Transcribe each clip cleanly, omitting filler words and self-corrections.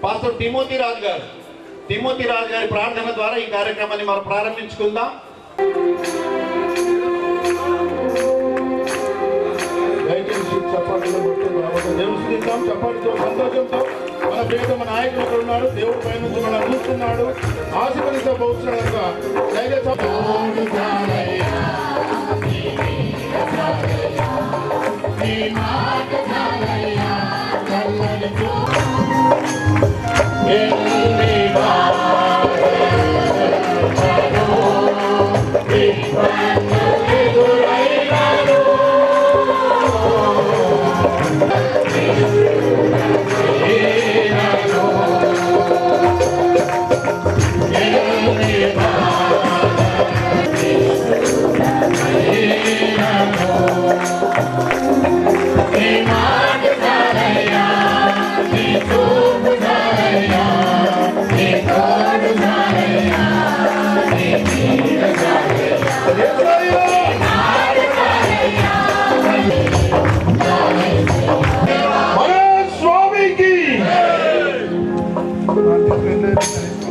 Pastor Timothy రాజు గారి ప్రార్థన ద్వారా ఈ కార్యక్రమాన్ని మనం ప్రారంభించుకుందాం. దయచేసి చప్పట్లు దేవుడిద్దాం. చప్పటితో సంతోషంతో మన ప్రియతమ నాయకుడు ఇక్కడ ఉన్నాడు. దేవుడి పై నుంచి మనం చూస్తున్నాడు, ఆశీర్వదించబోతున్నాడు కనుక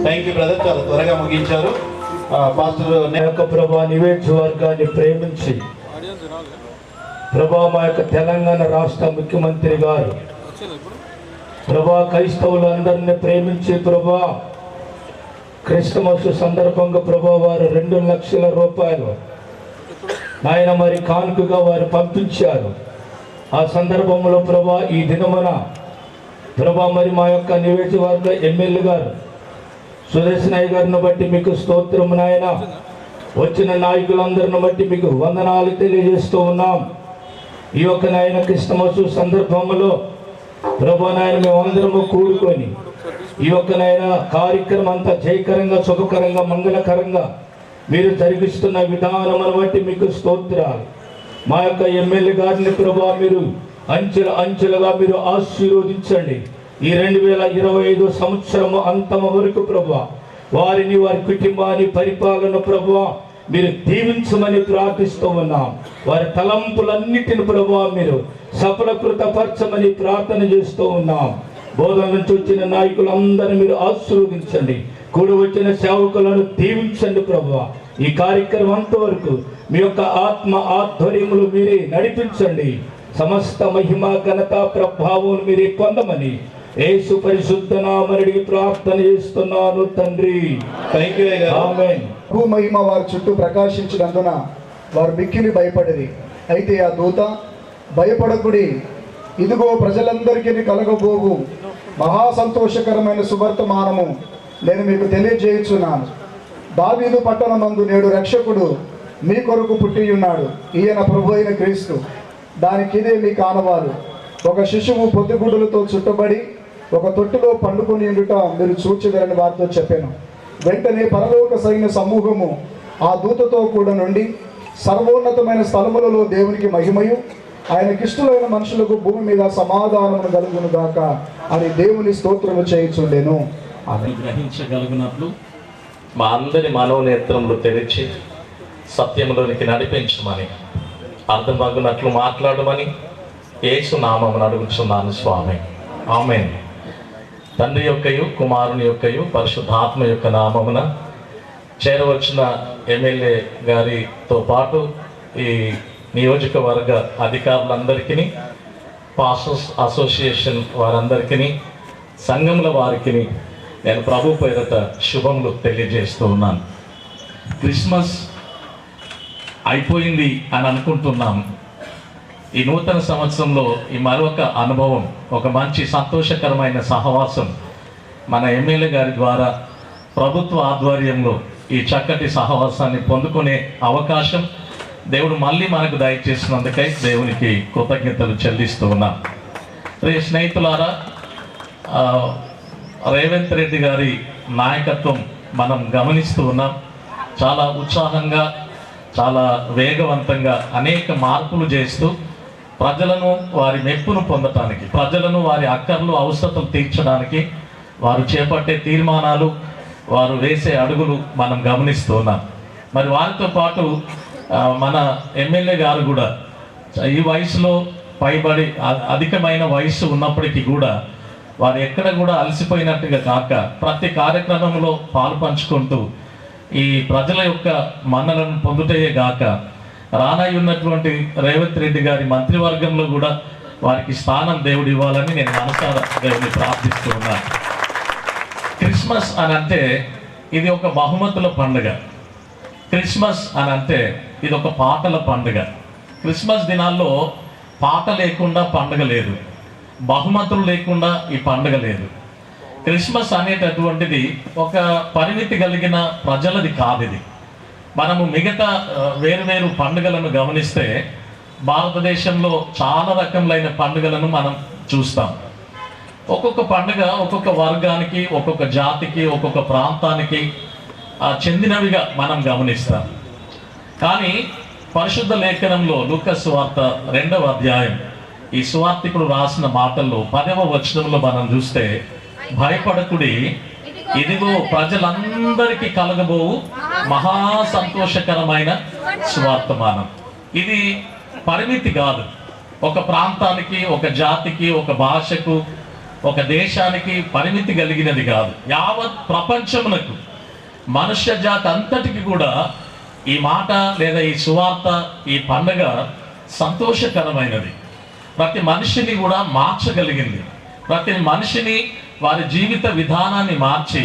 థ్యాంక్ యూ బ్రదర్, చాలా త్వరగా ముగించారు. పాస్టర్ యొక్క ప్రభా నియోజకవర్గాన్ని ప్రేమించి ప్రభా మా యొక్క తెలంగాణ రాష్ట్ర ముఖ్యమంత్రి గారు ప్రభా క్రైస్తవులందరినీ ప్రేమించి ప్రభా క్రిస్టమస్ సందర్భంగా ప్రభా వారు 2 లక్షల రూపాయలు ఆయన మరి కానుకగా వారు పంపించారు. ఆ సందర్భంలో ప్రభా ఈ దినమున ప్రభా మరి మా యొక్క నియోజకవర్గ ఎమ్మెల్యే గారు సురేష్ నాయక్ గారిని బట్టి మీకు స్తోత్రం నాయన. వచ్చిన నాయకులందరిని బట్టి మీకు వందనాలు తెలియజేస్తూ ఉన్నాం. ఈ యొక్క నాయన క్రిస్టమస్ సందర్భంలో ప్రభా నాయన మేమందరము కూడుకొని ఈ యొక్క నాయన కార్యక్రమం అంతా జయకరంగా, సుఖకరంగా, మంగళకరంగా మీరు జరిగిస్తున్న విధానమును బట్టి మీకు స్తోత్రాలు. మా యొక్క ఎమ్మెల్యే గారిని ప్రభా మీరు అంచెలుగా మీరు ఆశీర్వదించండి. ఈ 2025 సంవత్సరము అంతము వరకు ప్రభా వారిని, వారి కుటుంబాన్ని, పరిపాలన ప్రభా మీరు దీవించమని ప్రార్థిస్తూ ఉన్నాం. వారి తలంపులన్నిటిని ప్రభా మీరు సఫలకృతపరచమని ప్రార్థన చేస్తూ ఉన్నాం. బోధన నుంచి వచ్చిన నాయకులందరినీ మీరు ఆశీర్వదించండి. కూడి వచ్చిన సేవకులను దీవించండి ప్రభా. ఈ కార్యక్రమం అంతవరకు మీ యొక్క ఆత్మ ఆధ్వర్యములు మీరే నడిపించండి. సమస్త మహిమ, ఘనత, ప్రభావం మీరే పొందమని యేసు పరిశుద్ధ నామమున ప్రార్థన చేస్తున్నాను తండ్రి. ఆమేన్. మహిమ వారి చుట్టూ ప్రకాశించినందున వారు మిక్కిలి భయపడిరి. అయితే ఆ దూత, భయపడకుడి, ఇదిగో ప్రజలందరికీ కలగబోవు మహా సంతోషకరమైన సువర్తమానము నేను మీకు తెలియజేయుచున్నాను. దావీదు పట్టణమందు నేడు రక్షకుడు మీ కొరకు పుట్టి ఉన్నాడు. ఈయన ప్రభు అయిన క్రీస్తు. దానికి ఇదే మీ కానవాలు. ఒక శిశువు పొద్దుగుడ్డులతో చుట్టబడి ఒక తొట్టులో పండుకొని ఉండుట మీరు చూచెదరని వారితో చెప్పాను. వెంటనే పరలోక సైన్య సమూహము ఆ దూతతో కూడా నుండి సర్వోన్నతమైన స్థలములలో దేవునికి మహిమయు, ఆయనకిష్టులైన మనుషులకు భూమి మీద సమాధానమును కలుగును గాక అని దేవుని స్తోత్రము చేయుచుండెను. ఆమె గ్రహించగలుగునట్లు మా అందరి మనోనేత్రములు తెరిచి సత్యములోనికి నడిపించమని, అర్థమగునట్లు మాట్లాడమని యేసు నామమున అడుగుచున్నాను స్వామి. ఆమేన్. తండ్రి యొక్కయు, కుమారుని యొక్కయు, పరిశుద్ధాత్మ యొక్క నామమున చేరవచ్చిన ఎమ్మెల్యే గారితో పాటు ఈ నియోజకవర్గ అధికారులందరికీ, పాస్టర్స్ అసోసియేషన్ వారందరికీ, సంఘముల వారికి నేను ప్రభు పేరట శుభములు తెలియజేస్తూ ఉన్నాను. క్రిస్మస్ అయిపోయింది అని అనుకుంటున్నాం. ఈ నూతన సంవత్సరంలో ఈ మరొక అనుభవం, ఒక మంచి సంతోషకరమైన సహవాసం మన ఎమ్మెల్యే గారి ద్వారా ప్రభుత్వ ఆధ్వర్యంలో ఈ చక్కటి సహవాసాన్ని పొందుకునే అవకాశం దేవుడు మళ్ళీ మనకు దయచేసినందుకై దేవునికి కృతజ్ఞతలు చెల్లిస్తూ ఉన్నాం. స్నేహితులారా, రేవంత్ రెడ్డి గారి నాయకత్వం మనం గమనిస్తూ ఉన్నాం. చాలా ఉత్సాహంగా, చాలా వేగవంతంగా అనేక మార్పులు చేస్తూ ప్రజలను వారి మెప్పును పొందటానికి, ప్రజలను వారి అక్కర్లు, అవసరతలు తీర్చడానికి వారు చేపట్టే తీర్మానాలు, వారు వేసే అడుగులు మనం గమనిస్తూ ఉన్నాం. మరి వారితో పాటు మన ఎమ్మెల్యే గారు కూడా ఈ వయసులో పైబడి అధికమైన వయసు ఉన్నప్పటికీ కూడా వారు ఎక్కడ కూడా అలసిపోయినట్టుగా కాక ప్రతి కార్యక్రమంలో పాలు పంచుకుంటూ ఈ ప్రజల యొక్క మన్నలను పొందుటయే గాక రానయ్యున్నటువంటి రేవంత్ రెడ్డి గారి మంత్రివర్గంలో కూడా వారికి స్థానం దేవుడు ఇవ్వాలని నేను మనసారా దేవుడిని ప్రార్థిస్తూ ఉన్నాను. క్రిస్మస్ అని అంటే ఇది ఒక బహుమతుల పండుగ. క్రిస్మస్ అని అంటే ఇది ఒక పాటల పండుగ. క్రిస్మస్ దినాల్లో పాట లేకుండా పండుగ లేదు, బహుమతులు లేకుండా ఈ పండుగ లేదు. క్రిస్మస్ అనేటటువంటిది ఒక పరిమితి కలిగిన ప్రజలది కాదు. ఇది మనము మిగతా వేరు పండుగలను గమనిస్తే భారతదేశంలో చాలా రకములైన పండుగలను మనం చూస్తాం. ఒక్కొక్క పండుగ ఒక్కొక్క వర్గానికి, ఒక్కొక్క జాతికి, ఒక్కొక్క ప్రాంతానికి చెందినవిగా మనం గమనిస్తాం. కానీ పరిశుద్ధ లేఖనంలో లూకా సువార్త 2వ అధ్యాయం ఈ సువార్తికుడు రాసిన మాటల్లో 10వ వచనంలో మనం చూస్తే, భయపడకుడి, ఇదిగో ప్రజలందరికీ కలగబోవు మహా సంతోషకరమైన సువార్తమానం. ఇది పరిమితి కాదు, ఒక ప్రాంతానికి, ఒక జాతికి, ఒక భాషకు, ఒక దేశానికి పరిమితి కలిగినది కాదు. యావత్ ప్రపంచమునకు, మనుష్య జాతి అంతటికి కూడా ఈ మాట లేదా ఈ సువార్త, ఈ పండుగ సంతోషకరమైనది. ప్రతి మనిషిని కూడా మార్చగలిగింది. ప్రతి మనిషిని వారి జీవిత విధానాన్ని మార్చి,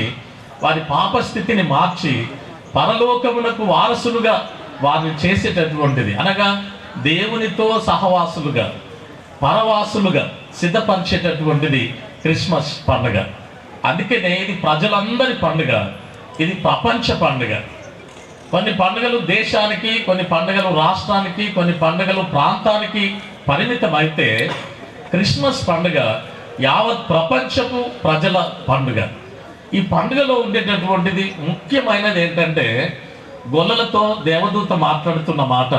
వారి పాపస్థితిని మార్చి పరలోకమునకు వారసులుగా వారిని చేసేటటువంటిది. అనగా దేవునితో సహవాసులుగా, పరవాసులుగా సిద్ధపరిచేటటువంటిది క్రిస్మస్ పండుగ. అందుకనే ఇది ప్రజలందరి పండుగ, ఇది ప్రపంచ పండుగ. కొన్ని పండుగలు దేశానికి, కొన్ని పండుగలు రాష్ట్రానికి, కొన్ని పండుగలు ప్రాంతానికి పరిమితం అయితే, క్రిస్మస్ పండుగ యావత్ ప్రపంచపు ప్రజల పండుగ. ఈ పండుగలో ఉండేటటువంటిది ముఖ్యమైనది ఏంటంటే, గొల్లలతో దేవదూత మాట్లాడుతున్న మాట,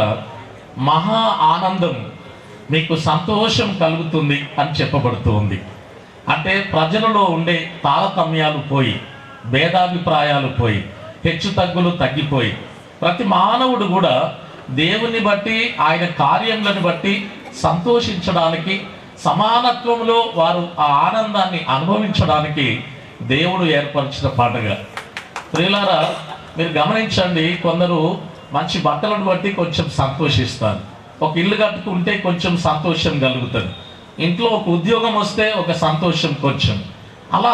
మహా ఆనందం, మీకు సంతోషం కలుగుతుంది అని చెప్పబడుతూ ఉంది. అంటే ప్రజలలో ఉండే తారతమ్యాలు పోయి, భేదాభిప్రాయాలు పోయి, హెచ్చు తగ్గులు తగ్గిపోయి, ప్రతి మానవుడు కూడా దేవుని బట్టి, ఆయన కార్యములను బట్టి సంతోషించడానికి, సమానత్వంలో వారు ఆ ఆనందాన్ని అనుభవించడానికి దేవుడు ఏర్పరిచిన పండుగ. ప్రియులారా, మీరు గమనించండి, కొందరు మంచి బట్టలను బట్టి కొంచెం సంతోషిస్తారు, ఒక ఇల్లు కట్టుకుంటే కొంచెం సంతోషం కలుగుతుంది, ఇంట్లో ఒక ఉద్యోగం వస్తే ఒక సంతోషం కొంచెం, అలా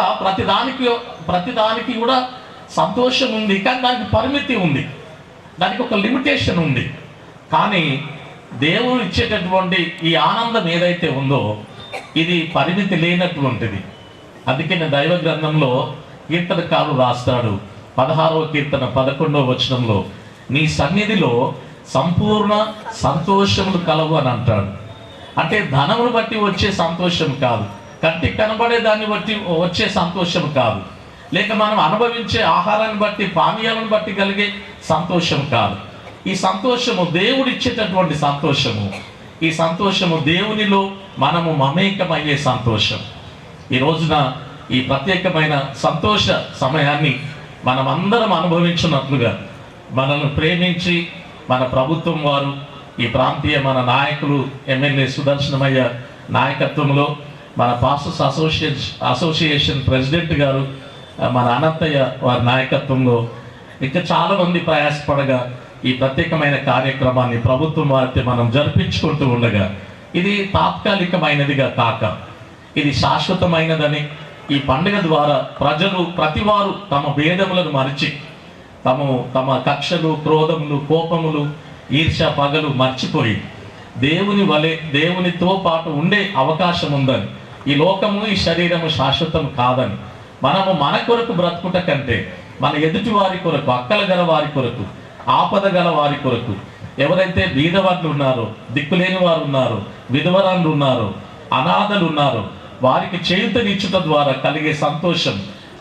ప్రతిదానికి కూడా సంతోషం ఉంది. కానీ దానికి పరిమితి ఉంది, దానికి ఒక లిమిటేషన్ ఉంది. కానీ దేవుడు ఇచ్చేటటువంటి ఈ ఆనందం ఏదైతే ఉందో ఇది పరిమితి లేనటువంటిది. అందుకే దైవ గ్రంథంలో కీర్తనకారుడు రాస్తాడు, 16వ కీర్తన 11వ వచనంలో, నీ సన్నిధిలో సంపూర్ణ సంతోషములు కలవు అని అంటాడు. అంటే ధనమును బట్టి వచ్చే సంతోషం కాదు, కంటికి కనబడే దాన్ని బట్టి వచ్చే సంతోషం కాదు, లేక మనం అనుభవించే ఆహారాన్ని బట్టి, పానీయాలను బట్టి కలిగే సంతోషం కాదు. ఈ సంతోషము దేవుడిచ్చేటటువంటి సంతోషము. ఈ సంతోషము దేవునిలో మనము మమేకమయ్యే సంతోషం. ఈ రోజున ఈ ప్రత్యేకమైన సంతోష సమయాన్ని మనం అందరం అనుభవించినట్లుగా, మనల్ని ప్రేమించి మన ప్రభుత్వం వారు, ఈ ప్రాంతీయ మన నాయకులు, ఎమ్మెల్యే సుదర్శనమయ్య నాయకత్వంలో, మన పాస్టర్స్ అసోసియేషన్ ప్రెసిడెంట్ గారు, మన అనంతయ్య వారి నాయకత్వంలో, ఇంకా చాలామంది ప్రయాసపడగా ఈ ప్రత్యేకమైన కార్యక్రమాన్ని ప్రభుత్వం వారితో మనం జరిపించుకుంటూ ఉండగా, ఇది తాత్కాలికమైనదిగా కాక ఇది శాశ్వతమైనదని, ఈ పండుగ ద్వారా ప్రజలు ప్రతివారు తమ భేదములను మరిచి, తమ కక్షలు, క్రోధములు, కోపములు, ఈర్ష్య, పగలు మర్చిపోయి దేవుని వలె, దేవునితో పాటు ఉండే అవకాశం ఉందని, ఈ లోకము, ఈ శరీరము శాశ్వతం కాదని, మనము మన కొరకు బ్రతుకుట కంటే మన ఎదుటి వారి కొరకు, అక్కల గల వారి కొరకు, ఆపద గల వారి కొరకు, ఎవరైతే బీదవాళ్ళు ఉన్నారో, దిక్కులేని వారు ఉన్నారో, విధవరాళ్ళు ఉన్నారో, అనాథలు ఉన్నారో, వారికి చేయూతనిచ్చుట ద్వారా కలిగే సంతోషం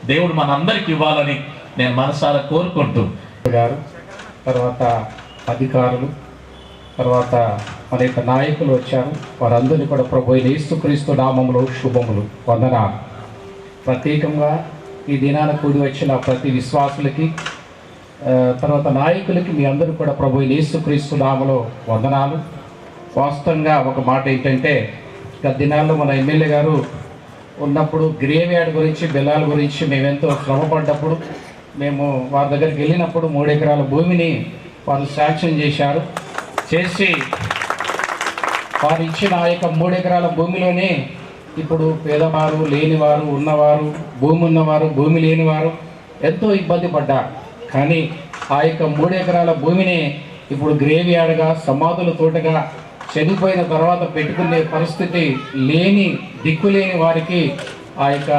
దేవుడు మనందరికి ఇవ్వాలని నేను మనసారా కోరుకుంటూ, గారు తర్వాత అధికారులు, తర్వాత మన యొక్క నాయకులు వచ్చారు, వారందరినీ కూడా ప్రభు యేసుక్రీస్తు నామములో శుభములు, వందనాలు. ప్రత్యేకంగా ఈ దినాన కూడి వచ్చిన ప్రతి విశ్వాసులకి, తర్వాత నాయకులకి, మీ అందరూ కూడా ప్రభు యేసుక్రీస్తు నామములో వందనాలు. వాస్తవంగా ఒక మాట ఏంటంటే, గత దినాల్లో మన ఎమ్మెల్యే గారు ఉన్నప్పుడు గ్రేవ్ యార్డ్ గురించి బెల్లాల గురించి మేమెంతో శ్రమపడ్డప్పుడు మేము వారి దగ్గరికి వెళ్ళినప్పుడు 3 ఎకరాల భూమిని వారు శాంక్షన్ చేసి వారు ఇచ్చిన ఆ యొక్క 3 ఎకరాల భూమిలోనే ఇప్పుడు పేదవారు లేనివారు ఉన్నవారు భూమి ఉన్నవారు భూమి లేనివారు ఎంతో ఇబ్బంది పడ్డారు. కానీ ఆ యొక్క 3 ఎకరాల భూమిని ఇప్పుడు గ్రేవ్ యార్డ్గా సమాధుల తోటగా చనిపోయిన తర్వాత పెట్టుకునే పరిస్థితి లేని దిక్కులేని వారికి ఆ యొక్క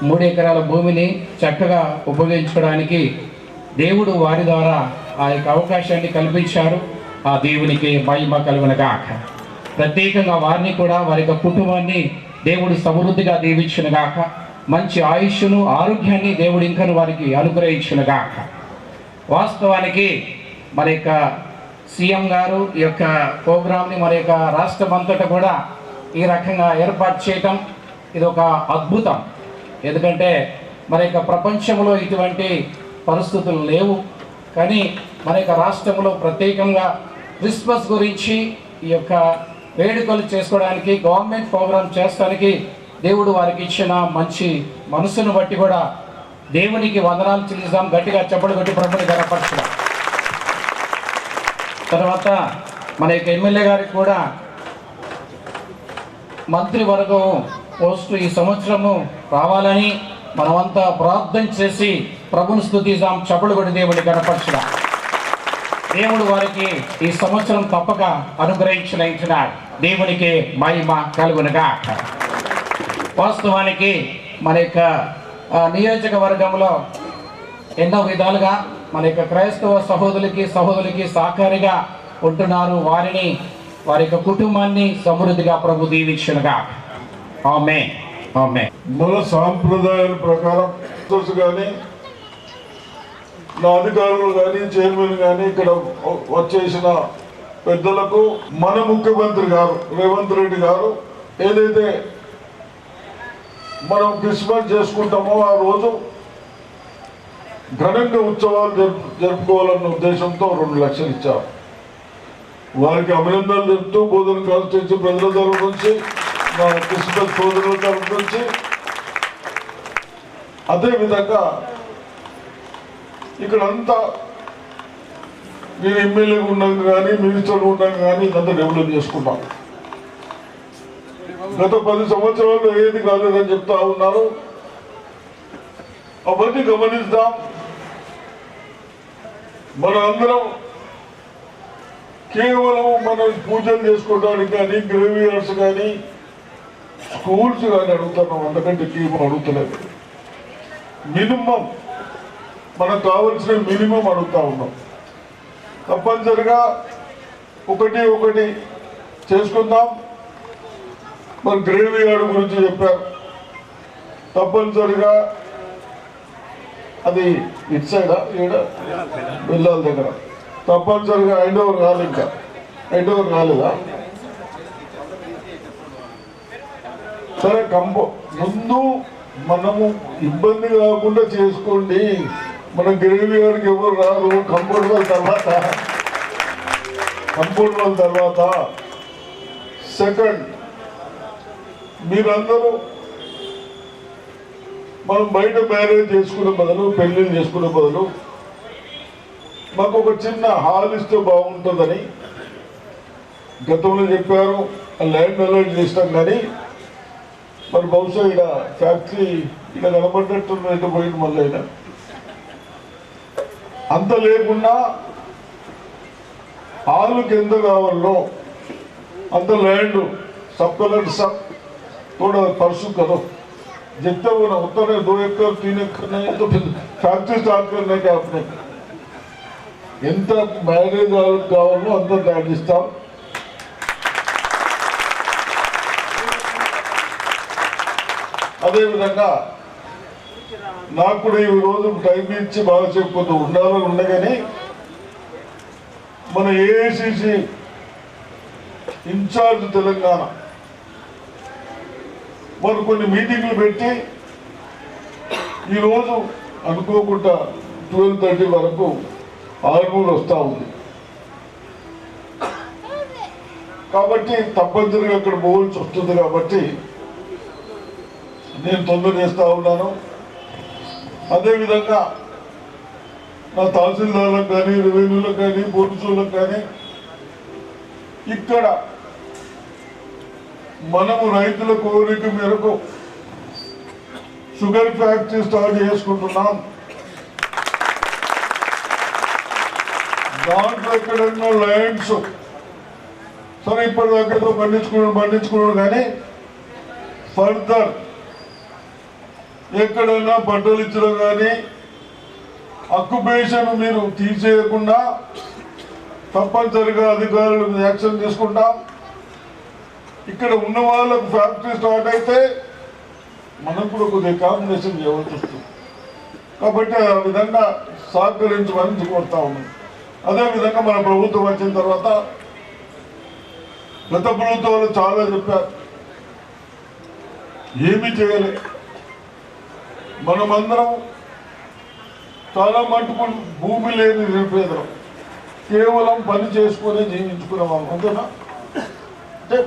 3 ఎకరాల భూమిని చక్కగా ఉపయోగించుకోవడానికి దేవుడు వారి ద్వారా ఆ యొక్క అవకాశాన్ని కల్పించారు. ఆ దేవునికి మహిమ కలుగునుగాక. ప్రత్యేకంగా వారిని కూడా వారి యొక్క కుటుంబాన్ని దేవుడు సమృద్ధిగా దీవించునుగాక. మంచి ఆయుష్ను ఆరోగ్యాన్ని దేవుడు ఇంకను వారికి అనుగ్రహించునుగాక. వాస్తవానికి మన యొక్క సీఎం గారు ఈ యొక్క ప్రోగ్రామ్ని మన యొక్క రాష్ట్రం అంతటా కూడా ఈ రకంగా ఏర్పాటు చేయటం ఇది ఒక అద్భుతం. ఎందుకంటే మన యొక్క ప్రపంచంలో ఇటువంటి పరిస్థితులు లేవు. కానీ మన యొక్క రాష్ట్రంలో ప్రత్యేకంగా క్రిస్మస్ గురించి ఈ యొక్క వేడుకలు చేసుకోవడానికి గవర్నమెంట్ ప్రోగ్రామ్ చేస్తానికి దేవుడు వారికి ఇచ్చిన మంచి మనసును బట్టి కూడా దేవునికి వందనాలు చెల్లిస్తాం. గట్టిగా చప్పట్లు కొట్టి ప్రభుని గణపరచుదాం. తర్వాత మన యొక్క ఎమ్మెల్యే గారికి కూడా మంత్రివర్గం పోస్టు ఈ సంవత్సరము రావాలని మనమంతా ప్రార్థన చేసి ప్రభుని స్తుతిద్దాం. చప్పట్లు కొట్టి దేవుని గణపరచుదాం. దేవుడు వారికి ఈ సంవత్సరం తప్పక అనుగ్రహించినాడు. దేవునికి మహిమ కలుగునుగాక. వాస్తవానికి మన యొక్క నియోజకవర్గంలో ఎన్నో విధాలుగా మన యొక్క క్రైస్తవ సహోదరులకి సహకారిగా ఉంటున్నారు. వారిని వారి యొక్క కుటుంబాన్ని సమృద్ధిగా ప్రభు దీవించునుగాక. ఆమేన్. ఆమేన్. మన సాంప్రదాయాల ప్రకారం కానీ నా అధికారులు కానీ చైర్మన్ కానీ ఇక్కడ వచ్చేసిన పెద్దలకు మన ముఖ్యమంత్రి గారు రేవంత్ రెడ్డి గారు ఏదైతే మనం క్రిస్మస్ చేసుకుంటామో ఆ రోజు ఘనంగా ఉత్సవాలు జరుపుకోవాలన్న ఉద్దేశంతో 2 లక్షలు ఇచ్చారు. వారికి అభినందనలు చెప్తూ బోధన కాన్స్టిట్యూన్సీ ప్రజల తరఫు నుంచి మా క్రిస్మస్ సోదరుల తరఫు నుంచి అదేవిధంగా ఇక్కడంతా నేను ఎమ్మెల్యేగా ఉన్నాను కానీ మినిస్టర్గా ఉన్నాను కానీ ఇదంతా డెవలప్ చేసుకున్నాం. గత 10 సంవత్సరాల్లో ఏది కాలేదని చెప్తా ఉన్నారు. అవన్నీ గమనిద్దాం. మన అందరం కేవలం మనం పూజలు చేసుకోవడానికి కానీ గ్రేవ్ యార్డ్స్ కానీ స్కూల్స్ కానీ అడుగుతున్నాం. అంతకంటే ఎక్కువ అడుగుతలేదు. మినిమం మనకు కావలసిన మినిమం అడుగుతా ఉన్నాం. తప్పనిసరిగా ఒకటి చేసుకుందాం. మరి గ్రేవ్ యార్డ్ గురించి చెప్పారు. తప్పనిసరిగా అది ఇటు సైడా ఈడ వెళ్ళాలి దగ్గర తప్పనిసరిగా హ్యాండ్ ఓవర్ కాదు. ఇంకా హ్యాండ్ ఓవర్ కాలేదా? సరే ముందు మనము ఇబ్బంది కాకుండా చేసుకోండి. మన గ్రేవ్ యార్డ్కి ఎవరు రారు. కంపౌండ్ వాళ్ళ తర్వాత సెకండ్ మీరందరూ మనం బయట మ్యారేజ్ చేసుకునే బదులు పెళ్ళిళ్ళు చేసుకునే బదులు మాకు ఒక చిన్న హాల్ ఇస్తే బాగుంటుందని గతంలో చెప్పారు. ల్యాండ్ అలాట్ చేస్తాం కానీ మరి బహుశా ఇక్కడ ఫ్యాక్టరీ ఇక్కడ కనబడ్డట్టు అయితే పోయింది. మళ్ళీ అయినా అంత లేకుండా హాల్కి ఎంత కావాలో అంత ల్యాండ్ सब कलर सब थोड़ा परसों करो. जितना वो ना उतना 2 एकड़ 3 एकड़ नहीं तो फिर फैक्ट्री स्टार्ट करने के अपने ఎంత మ్యారేజ్ కావాలో అంత దాటిస్తాం. అదేవిధంగా నాకు కూడా ఈ రోజు టైం ఇచ్చి బాగా చెప్పొద్దు ఉండాలని ఉండగానే మన ఏఐసిసి ఇన్ఛార్జ్ తెలంగాణ వారు కొన్ని మీటింగ్లు పెట్టి ఈరోజు అనుకోకుండా 12:30 వరకు ఆర్మూర్ వస్తూ ఉంది. కాబట్టి తప్పనిసరిగా అక్కడ పోవాల్సి వస్తుంది. కాబట్టి నేను తొందర చేస్తూ ఉన్నాను. అదేవిధంగా నా తహసీల్దార్లకు కానీ, రెవెన్యూలకు కానీ, పోలీసులకు కానీ ఇక్కడ మనము రైతుల కోరిక మేరకు షుగర్ ఫ్యాక్టరీ స్టార్ట్ చేసుకుంటున్నాం. దాంట్లో ఎక్కడన్నా ల్యాండ్స్ సరే ఇప్పటిదాకా పండించుకున్నాడు కానీ ఫర్దర్ ఎక్కడైనా పంటలు ఇచ్చడం కానీ అక్యుపేషన్ మీరు తీసేయకుండా తప్పనిసరిగా అధికారులు యాక్షన్ తీసుకుంటాం. ఇక్కడ ఉన్న వాళ్ళకు ఫ్యాక్టరీ స్టార్ట్ అయితే మనకు కూడా కొద్దిగా కాంబినేషన్ చేయవలసి వస్తుంది. కాబట్టి ఆ విధంగా సహకరించమని కోరుతా ఉన్నాం. అదేవిధంగా మన ప్రభుత్వం వచ్చిన తర్వాత గత ప్రభుత్వాలు చాలా చెప్పారు, ఏమీ చేయలే. మనమందరం చాలా మటుకు భూమి లేని నిరుపేదలం, కేవలం పని చేసుకునే జీవించుకున్నాం. అంతేనా? అంటే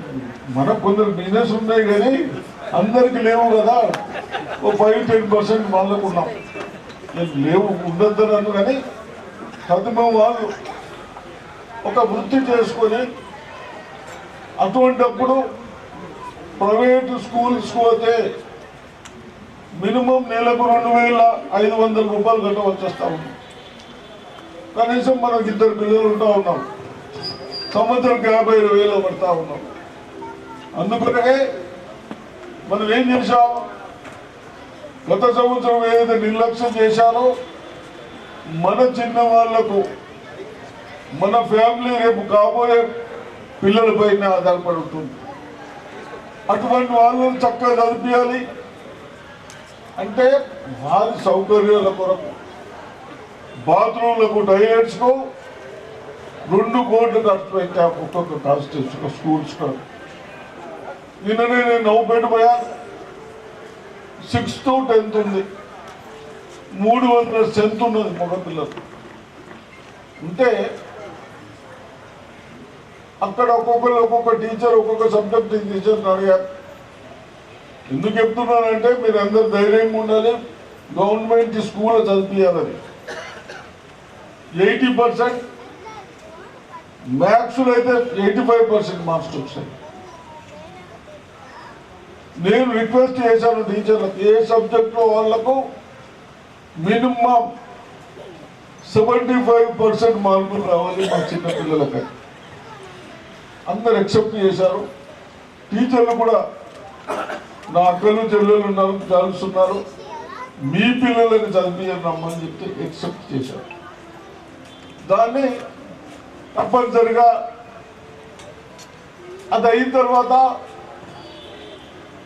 మనకు కొందరు బిజినెస్ ఉన్నాయి కానీ అందరికి లేవు కదా. ఓ 5-10% వాళ్ళకు ఉన్నాం, లేవు ఉండొద్దనను. కానీ చదువు వాళ్ళు ఒక వృత్తి చేసుకొని అటువంటిప్పుడు ప్రైవేటు స్కూల్స్కి పోతే మినిమం నెలకు 2,500 రూపాయలు కట్టవలసి వస్తూ ఉంది. కనీసం మనకు 2 పిల్లలు ఉంటా ఉన్నాం, సంవత్సరం 50,000 పడతా ఉన్నాం. అందుకనే మనం ఏం చేశాం, గత సంవత్సరం ఏదైతే నిర్లక్ష్యం చేశారో మన చిన్న వాళ్లకు, మన ఫ్యామిలీ రేపు కాబోయే పిల్లలపైన ఆధారపడి ఉంటుంది. అటువంటి వాళ్ళని చక్కగా చదివించాలి. అంటే వారి సౌకర్యాల కొరకు బాత్రూమ్లకు, టాయిలెట్స్కు 2 కోట్లు ఖర్చు పెట్టాం ఒక్కొక్క కాన్స్టిట్యూషన్ స్కూల్స్. నిన్ననే నేను నవ్వుపేట పోయా, 6th to 10th ఉంది, 300 స్ట్రెంత్ ఉన్నది మగపిల్లలు. అంటే అక్కడ ఒక్కొక్క టీచర్ ఒక్కొక్క సబ్జెక్ట్ టీచర్ అడిగారు. ఎందుకు చెప్తున్నానంటే మీరు అందరు ధైర్యంగా ఉండాలి, గవర్నమెంట్ స్కూల్లో చదివించాలని. 80% మ్యాథ్స్లో అయితే 85% మార్క్స్ వచ్చాయి. నేను రిక్వెస్ట్ చేశాను టీచర్లకు, ఏ సబ్జెక్ట్లో వాళ్లకు మినిమం 75% మార్కులు రావాలి మా చిన్న పిల్లలకి. అందరు ఎక్సెప్ట్ చేశారు. టీచర్లు కూడా నా అక్కలు చెల్లెలు ఉన్నారు, చదువుతున్నారు, మీ పిల్లలని చదివించండి రమ్మని చెప్తే ఎక్సెప్ట్ చేశారు. దాన్ని తప్పనిసరిగా అది అయిన తర్వాత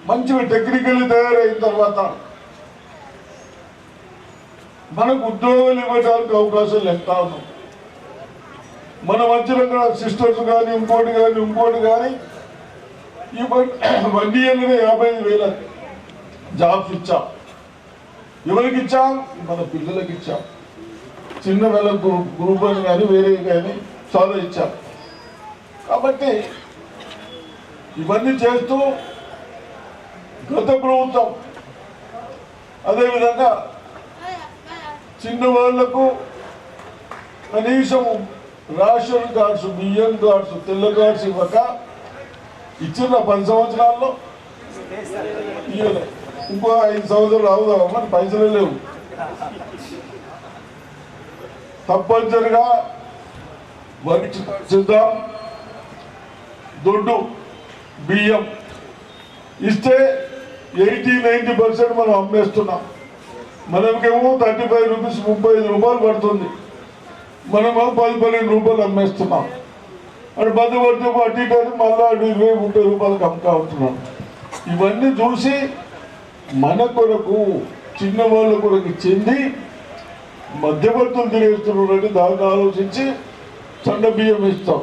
మంచిగా టెక్నికల్లీ తయారైన తర్వాత మనకు ఉద్యోగాలు ఇవ్వడానికి అవకాశాలు ఎంత ఉన్నాం. మన మధ్యలో సిస్టర్స్ కానీ ఇంకోటి కానీ ఈ 1 yearలోనే 55,000 జాబ్స్ ఇచ్చాం. ఎవరికి ఇచ్చాం? మన పిల్లలకి ఇచ్చాం. చిన్న వేళ గ్రూప్ అని కానీ వేరే కానీ చాలా ఇచ్చాం. కాబట్టి ఇవన్నీ చేస్తూ గత ప్రభుత్వం అదేవిధంగా చిన్న వాళ్లకు కనీసం రేషన్ కార్డ్స్, బియ్యం కార్డ్స్, తెల్ల కార్డ్స్ ఇవ్వక ఇచ్చిన 10 సంవత్సరాల్లో ఇవ్వలే. ఇంకో 5 సంవత్సరాలు రావుదామా, మరి పైసలే లేవు. తప్పనిసరిగా వారికి సిద్ధం దొడ్డు బియ్యం ఇస్తే 80-90% మనం అమ్మేస్తున్నాం. మనకేమో 35 రూపీస్ 35 రూపాయలు పడుతుంది, మనమేమో 10-12 రూపాయలు అమ్మేస్తున్నాం. అటు మధ్యవర్తి అటు ఇటు మళ్ళీ 20-30 రూపాయలకు అమ్ముతా ఉంటున్నాం. ఇవన్నీ చూసి మన కొరకు చిన్న వాళ్ళ కొరకు చెంది మధ్యవర్తులు తినేస్తున్నారని దాన్ని ఆలోచించి సన్న బియ్యం ఇస్తాం.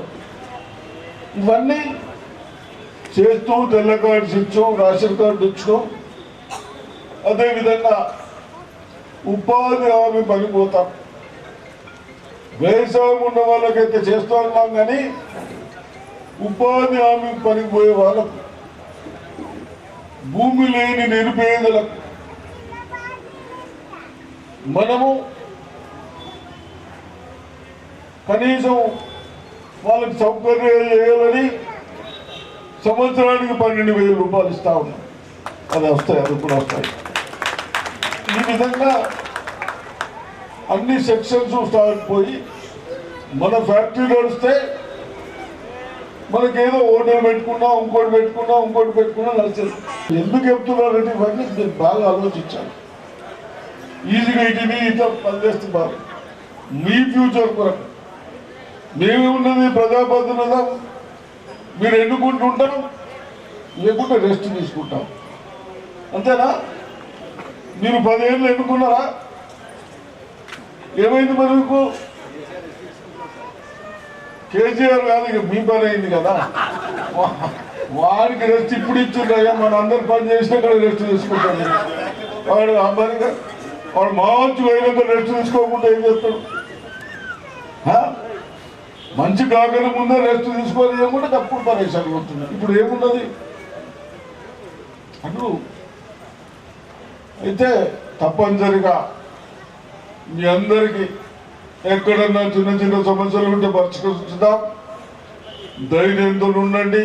ఇవన్నీ చేస్తూ తెల్ల కార్డ్స్ ఇచ్చాం, రేషన్ కార్డు ఇచ్చాం. అదేవిధంగా ఉపాధి హామీ పనిపోతాం. వ్యవసాయం ఉన్న వాళ్ళకైతే చేస్తూ ఉన్నాం, కానీ ఉపాధి హామీ పనిపోయే వాళ్ళకు భూమి లేని నిరుపేదలకు మనము కనీసం వాళ్ళకి సౌకర్యాలు చేయాలని సంవత్సరానికి 12,000 రూపాయలు ఇస్తా ఉన్నాం. అది వస్తాయి, అది కూడా వస్తాయి. ఈ విధంగా అన్ని సెక్షన్స్ స్టార్ట్ పోయి మన ఫ్యాక్టరీ నడిస్తే మనకేదో హోటల్ పెట్టుకున్నా ఇంకోటి పెట్టుకున్నా నడిచేది. ఎందుకు చెప్తున్నారంటే ఇవన్నీ నేను బాగా ఆలోచించాను. ఈజీగా ఇట్లా పనిచేస్తే బాగా మీ ఫ్యూచర్ కొరకు మేమేమున్నది ప్రజాప్రతినిధుల మీరు ఎన్నుకుంటుంటాం, లేకుంటే రెస్ట్ తీసుకుంటాం, అంతేనా? మీరు 10 ఏళ్ళు ఎన్నుకున్నారా? ఏమైంది మరి మీకు? కేసీఆర్ కాదు, ఇక మీ పని అయింది కదా. వాడికి రెస్ట్ ఇప్పుడు ఇచ్చిండ్రయ్యా, మన అందరు పని చేసినాక రెస్ట్ తీసుకుంటాడు. వాడు అబ్బాయిగా వాడు మంచి పోయినాక రెస్ట్ తీసుకోకుండా ఏం చేస్తాడు? మంచి కాకని ముందే రెస్ట్ తీసుకోవాలి ఏముంటే తప్పుడు పరేషాలు అవుతుంది. ఇప్పుడు ఏమున్నది అప్పుడు? అయితే తప్పనిసరిగా మీ అందరికీ ఎక్కడన్నా చిన్న సమస్యలు ఉంటే పరిష్కరించుదాం. ధైర్యంతో ఉండండి.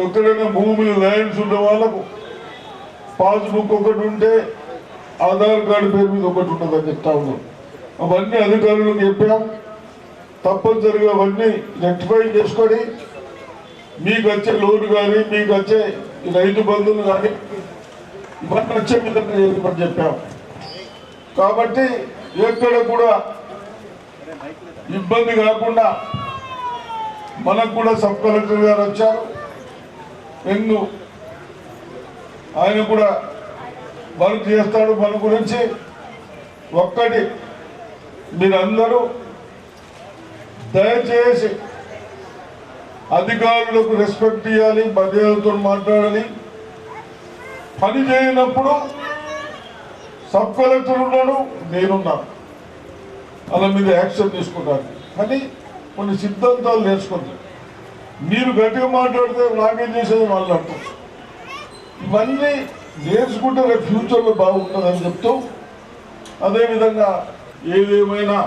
ఎక్కడైనా భూములు ల్యాండ్స్ ఉన్న వాళ్ళకు పాస్బుక్ ఒకటి ఉంటే ఆధార్ కార్డు పేరు మీద ఒకటి ఉంటుందని చెప్తా ఉన్నాం. అవన్నీ అధికారులకు చెప్పాం. తప్పనిసరిగా అవన్నీ రెక్టిఫై చేసుకొని మీకు వచ్చే లోన్ కానీ మీకు వచ్చే రైతు బంధువులు కానీ ఇవన్నీ వచ్చే విధంగా ఏర్పాటు చెప్పాం. కాబట్టి ఎక్కడ కూడా ఇబ్బంది కాకుండా మనకు కూడా సబ్ కలెక్టర్ గారు వచ్చారు. ఆయన కూడా వర్క్ చేస్తాడు మన గురించి. ఒక్కటి మీరందరూ దయచేసి అధికారులకు రెస్పెక్ట్ ఇవ్వాలి, మర్యాదతో మాట్లాడాలి. పని చేయనప్పుడు సబ్ కలెక్టర్ ఉన్నాడు, నేనున్నాను, అలా మీద యాక్షన్ తీసుకుంటారు. కానీ కొన్ని సిద్ధాంతాలు నేర్చుకుంటారు. మీరు గట్టిగా మాట్లాడితే నాకేం చేసేది వాళ్ళు అర్థం. ఇవన్నీ నేర్చుకుంటే రేపు ఫ్యూచర్లో బాగుంటుందని చెప్తూ, అదేవిధంగా ఏదేమైనా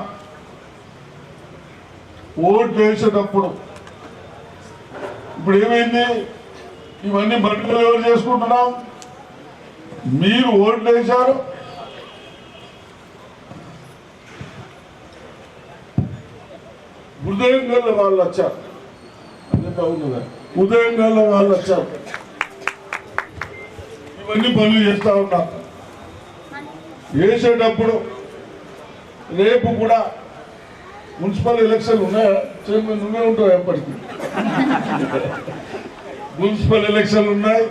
ఓట్లు వేసేటప్పుడు ఇప్పుడు ఏమైంది, ఇవన్నీ బట్టలు ఎవరు చేసుకుంటున్నాం? మీరు ఓట్లు వేశారు, ఉదయం గల్ల వాళ్ళు వచ్చారు, అదే బాగుందా? ఉదయం గల్ల వాళ్ళు వచ్చారు, ఇవన్నీ పనులు చేస్తా ఉన్నారు. వేసేటప్పుడు రేపు కూడా మున్సిపల్ ఎలక్షన్లు ఉన్నాయా? చైర్మన్ నువ్వే ఉంటావు ఎప్పటికీ. మున్సిపల్ ఎలక్షన్లు ఉన్నాయి,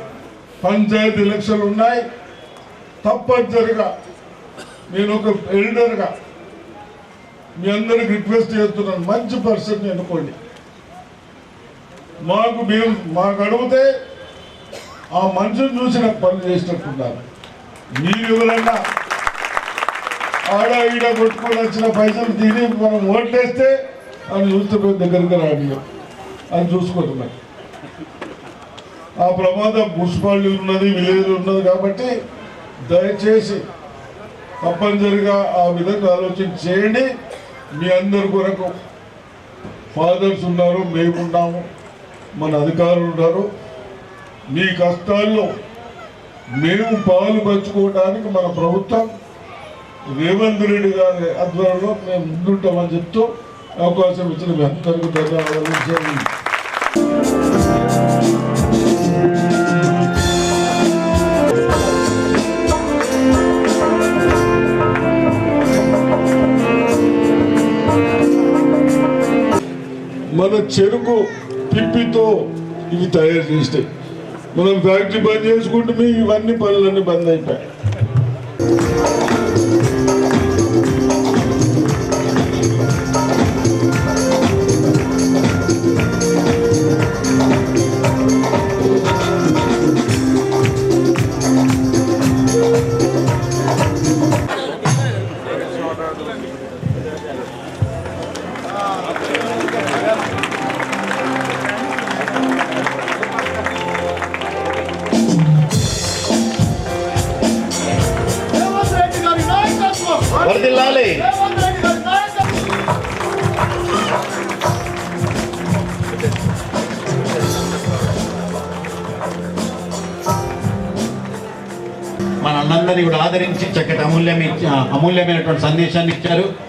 పంచాయతీ ఎలక్షన్లు ఉన్నాయి. తప్పనిసరిగా నేను ఒక ఎల్డర్గా మీ అందరికి రిక్వెస్ట్ చేస్తున్నాను, మంచి పర్సన్ ఎన్నుకోండి. మాకు అడిగితే ఆ మనిషిని చూసి నాకు పనులు చేసినట్టున్నారు. మీరు ఎవరైనా ఆడ ఈడ కొట్టుకొని వచ్చిన పైసలు తిని మనం ఓట్లేస్తే అని చూస్తే దగ్గరికి రాడి అని చూసుకుంటున్నాం. ఆ ప్రమాదం మున్సిపాలిటీ ఉన్నది, విలేజ్ ఉన్నది. కాబట్టి దయచేసి తప్పనిసరిగా ఆ విధంగా ఆలోచన చేయండి. మీ అందరి కొరకు ఫాదర్స్ ఉన్నారు, మేమున్నాము, మన అధికారులు ఉన్నారు. మీ కష్టాల్లో మేము పాలు పంచుకోవడానికి మన ప్రభుత్వం రేవంత్ రెడ్డి గారి ఆధ్వర్యంలో మేము ముందుంటామని చెప్తూ అవకాశం ఇచ్చిన మీ అందరికీ ధన్యవాదాలు. మన చెరుకు పిప్పితో ఇవి తయారు చేస్తే మనం ఫ్యాక్టరీ బంద్ చేసుకుంటే మీ ఇవన్నీ పనులన్నీ బంద్ అయిపోయాయి. వర్ధిల్లాలి. మనందరినీ కూడా ఆదరించి చక్కటి అమూల్యమైనటువంటి సందేశాన్ని ఇచ్చారు.